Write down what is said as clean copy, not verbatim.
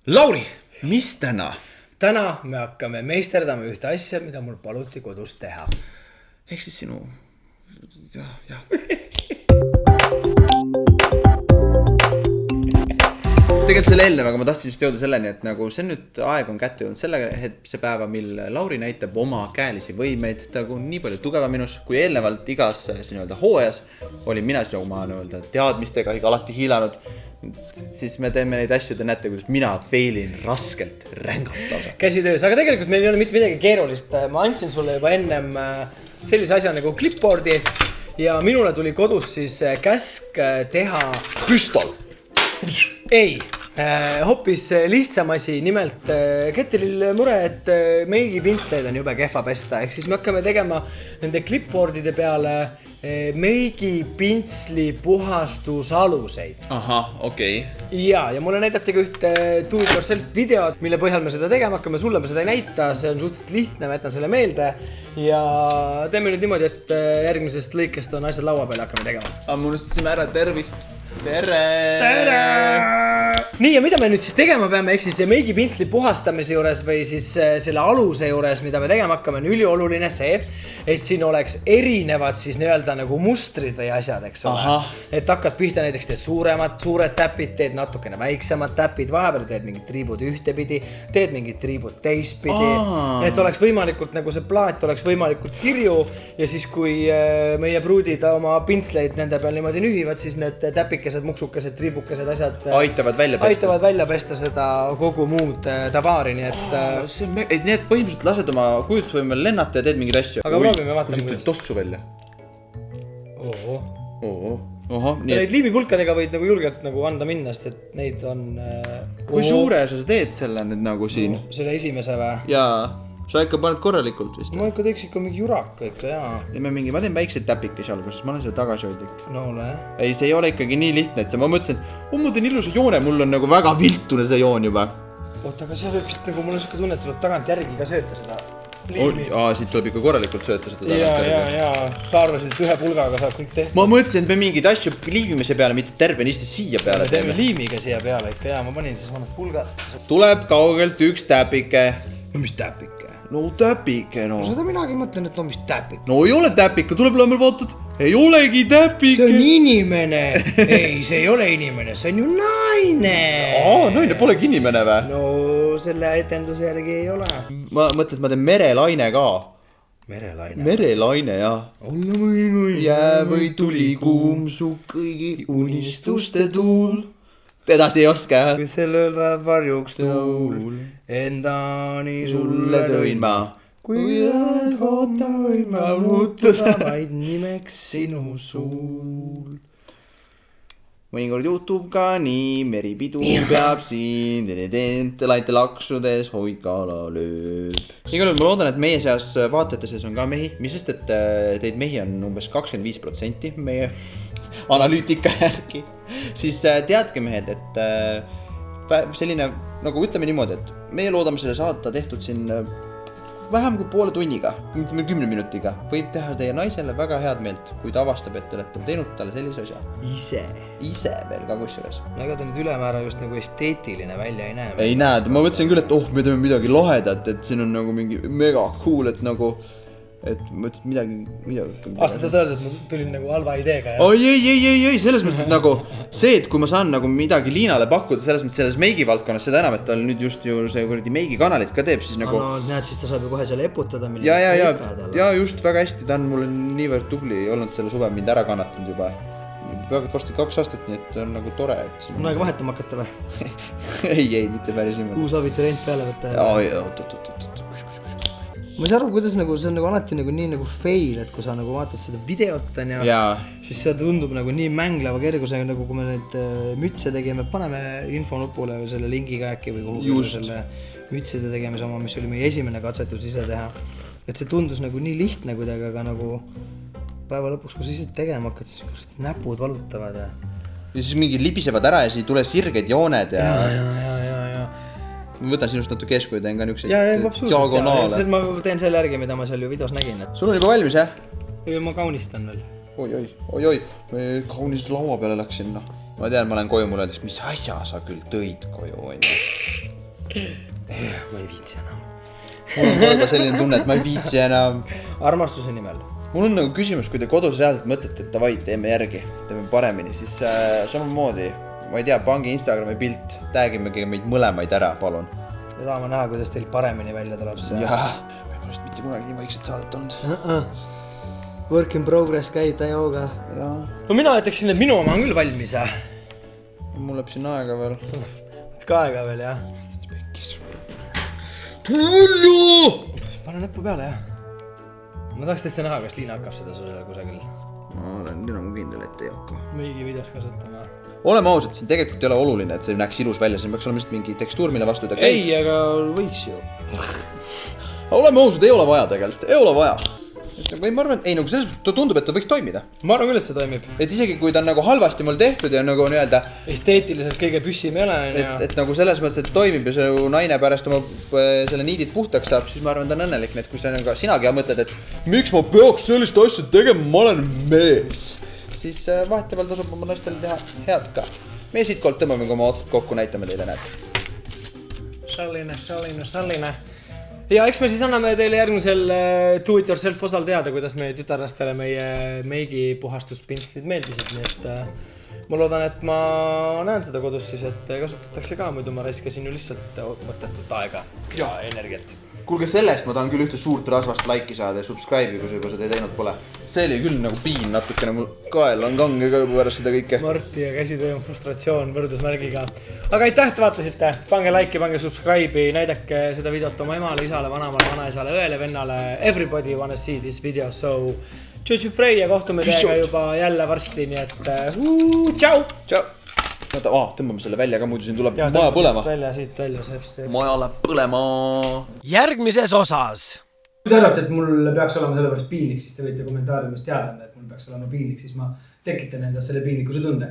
Lauri, mis täna? Täna me hakkame meisterdama ühte asja, mida mul paluti kodus teha. Ehk siis sinu... jah. Tegelikult selle eelnevaga ma tahtsin just jõuda selleni, et nagu see nüüd aeg on kätte jõudnud see päeva, mil Lauri näitab oma käelisi võimeid. Ta on nii palju tugeva minus, kui eelnevalt igas hooajas olin mina siis oma teadmistega alati hiilanud. Siis me teeme neid asju, te näete, kuidas mina feilin raskelt, rängalt lausa. Käsitöös, aga tegelikult meil ei ole mitte midagi keerulist. Ma andsin sulle juba ennem sellise asja nagu clipboardi ja minule tuli kodus siis käsk teha... Püstol! Ei, hoopis lihtsam asi, nimelt Ketilil mure, et meigipintsleid on jube kehva pesta, ehk siis me hakkame tegema nende clipboardide peale meigipintsli puhastusaluseid. Aha, okei. Ja mulle näidati ka ühte do it yourself videot, mille põhjal me seda tegema hakkame, sulle me seda ei näita, see on suhteliselt lihtne, ma jätan selle meelde ja teeme nüüd niimoodi, et järgmisest lõikest on asjad laua peale hakkame tegema. Me unustasime ära tervist. Tere! Nii ja mida me nüüd siis tegema peame, ehk siis meigipintsli puhastamise juures või siis selle aluse juures, mida me tegema hakkame, on ülioluline see, et siin oleks erinevad siis nii-öelda nagu mustrid või asjad, eks ole. Et hakkad pihta näiteks teed suured täpid, teed natukene väiksemad täpid, vahepeal teed mingid triibud ühtepidi, teed mingid triibud teistpidi, et oleks võimalikult nagu see plaat oleks võimalikult kirju ja siis kui meie pruudid oma pintsleid nende peal niimoodi nühivad, siis need täpikesed, muksukesed, triibukesed asjad aitavad välja pesta seda kogu muud tavaari, nii et... Need põhimõtteliselt lased oma kujutlusvõimel lennata ja teed mingid asju. Aga proovime, vaatame. Kui siit tuli tossu välja. Neid liimipulkadega võid nagu julgelt nagu anda minna, sest et neid on... Kui suure sa teed selle nüüd nagu siin? Selle esimese või? Jaa. Sa ikka paned korralikult vist? Ma ikka teeks ikka mingi juraka ikka, jaa. Ma teen väikseid täpikesi alguses, ma olen selle tagasihoidlik. No ole. Ei, see ei ole ikkagi nii lihtne, et ma mõtlesin, et ma teen ilusa joone, mul on nagu väga viltune see joon juba. Oota, aga see võib vist nagu, mul on suhka tunne, et tuleb tagant järgi ka sööta seda liimi. Siit tuleb ikka korralikult sööta seda tagant järgi. Jaa, sa arvasid, et ühe pulgaga saab kõik tehtud. Ma mõtlesin, et me mingid asju liimimise peale, mitte tervenisti siia peale teeme. Liimiga siia peale ikka, jaa, ma panin siis mõned pulgad. Tuleb kaugelt üks täpike. No mis täpike? No täpike, no. Seda minagi mõtlen, et no mis täpike. No ei ole täpike, tuleb lämel vaatad. Ei olegi täpike. See on inimene. Ei, see ei ole inimene, see on ju naine. Naine polegi inimene või? No selle etenduse järgi ei ole. Ma mõtlen, et ma teen merelaine ka. Merelaine? Merelaine, jah. Olla või. Jää või tuli kuum su kõigi unistuste tuul. Edasi ei oska. Kui sellel läheb varjuks tuul, endani sulle tõin ma. Kui oled oota, võin ma muutuda vaid nimeks sinu suul. Mõnikord juhtub ka nii, meripidu peab siin, laite laksudes hoikala lööb. Igal juhul ma loodan, et meie seas vaatajate seas on ka mehi, mis sest, et teid mehi on umbes 25% meie analüütika järgi. Siis teadke mehed, et selline, nagu ütleme niimoodi, et meie loodame selle saata tehtud siin vähem kui poole tunniga, 10 minutiga. Võib teha teie naisele väga head meelt, kui ta avastab, et te olete teinud talle sellise asja. Ise veel ka kusjuures. Ega ta nüüd ülemäära just nagu esteetiline välja ei näe. Ei näe, ma mõtlesin küll, et me teeme midagi lahedat, et siin on nagu mingi mega cool, et nagu... Et ma ütlesin midagi... Aastad öelda, et ma tulin nagu halva ideega. Ei, selles mõttes, et nagu see, et kui ma saan nagu midagi Liinale pakkuda selles mõttes selles meigivaldkonnas, seda enam, et ta nüüd just ju see kuradi meigikanalit ka teeb, siis nagu... No näed, siis ta saab ju kohe selle eputada. Ja just väga hästi, ta on mulle niivõrd tubli olnud selle suve mind ära kannatanud juba. Peaaegu varsti 2 aastat, nii et on nagu tore. On aega vahetama hakata või? Ei, mitte päris niimoodi. Uus abiturient peale võtta. Ma ei saa aru, kuidas nagu, see on nagu alati nagu nii nagu fail, et kui sa nagu vaatad seda videot ja siis see tundub nagu nii mängleva kergusega, nagu kui me need mütse tegime, paneme infonupule selle lingiga äkki või kuhu selle mütside tegemise oma, mis oli meie esimene katsetus ise teha. Et see tundus nagu nii lihtne kuidagi, aga nagu päeva lõpuks, kui sa ise tegema hakkad, siis näpud valutavad. Ja siis mingi libisevad ära ja siis ei tule sirged jooned ja... Ma võtan sinust natuke eeskuju, teen ka niukseid diagonaale. Ma teen selle järgi, mida ma seal ju videos nägin. Sul on juba valmis, jah? Ma kaunistan veel. Oi, kaunis laua peale läksin. Ma tean, ma olen koju mulle, mis asja sa küll tõid koju. ma ei viitsi enam. Mul on ka selline tunne, et ma ei viitsi enam. Armastuse nimel. Mul on nagu küsimus, kui te kodus reaalselt mõtlete, et davai, teeme järgi, teeme paremini, siis samamoodi, ma ei tea, pangi Instagrami pilt, tagimegi meid mõlemaid ära, palun. Me tahame näha, kuidas teil paremini välja tuleb see. Jah, me ei ole mitte kunagi nii vaikselt saadet olnud. Work in progress käib täiooga. Ja. No mina ütleksin, et minu oma on küll valmis, jah. Mul läheb siin aega veel. Ka aega veel, jah. Pekkis. Tullu! Pane näppu peale, jah. Ma tahaks tõesti näha, kas Liina hakkab seda sulle kusagil. Ma olen nagu kindel, et ei hakka. Meigi videos kasutama. Oleme ausad, siin tegelikult ei ole oluline, et see näeks ilus välja, siin peaks olema lihtsalt mingi tekstuur, mille vastu ta käib. Ei, aga võiks ju. Oleme ausad, ei ole vaja tegelikult, ei ole vaja. Või ma arvan, et ei, nagu selles tundub, et ta võiks toimida. Ma arvan küll, et see toimib. Et isegi kui ta on nagu halvasti mul tehtud ja nagu nii-öelda esteetiliselt kõige püssim ei ole. Et nagu selles mõttes, et toimib ja see naine pärast oma selle niidid puhtaks saab, siis ma arvan, ta on õnnelik, et kui sa nagu sinagi mõtled, et miks ma peaks sellist asja tegema, ma olen mees. Siis vahetevahel tasub oma naistel teha head ka. Meie siit koolt tõmbame, kui ma otsad kokku näitame teile, näed. Šalline. Ja eks me siis anname teile järgmisel Do It Yourself osal teada, kuidas meie tütarlastele meie meigi puhastuspintsid meeldisid. Nii et ma loodan, et ma näen seda kodus siis, et kasutatakse ka, muidu ma raiskasin ju lihtsalt mõttetut aega ja energiat. Kuulge, sellest ma tahan küll ühte suurt rasvast laiki saada ja subscribe'i, kui sa juba seda teinud pole. See oli küll nagu piin natukene, mul kael on kange ka juba pärast seda kõike. Marti ja käsitöö on frustratsioon võrdusmärgiga. Aga aitäh, et vaatasite. Pange like'i, pange subscribe'i, näidake seda videot oma emale, isale, vanamale, vanaisale, õele, vennale. Everybody wanna see this video, so tšutšu Frey ja kohtume teiega juba jälle varsti, nii et tšau! Tšau! Tõmbame selle välja ka, muidu siin tuleb maja põlema. Siit välja. Maja läheb põlema. Järgmises osas. Kui te arvate, et mul peaks olema selle pärast piinlik, siis te võite kommentaariumis teada anda, et mul peaks olema piinlik, siis ma tekitan endas selle piinlikkuse tunde.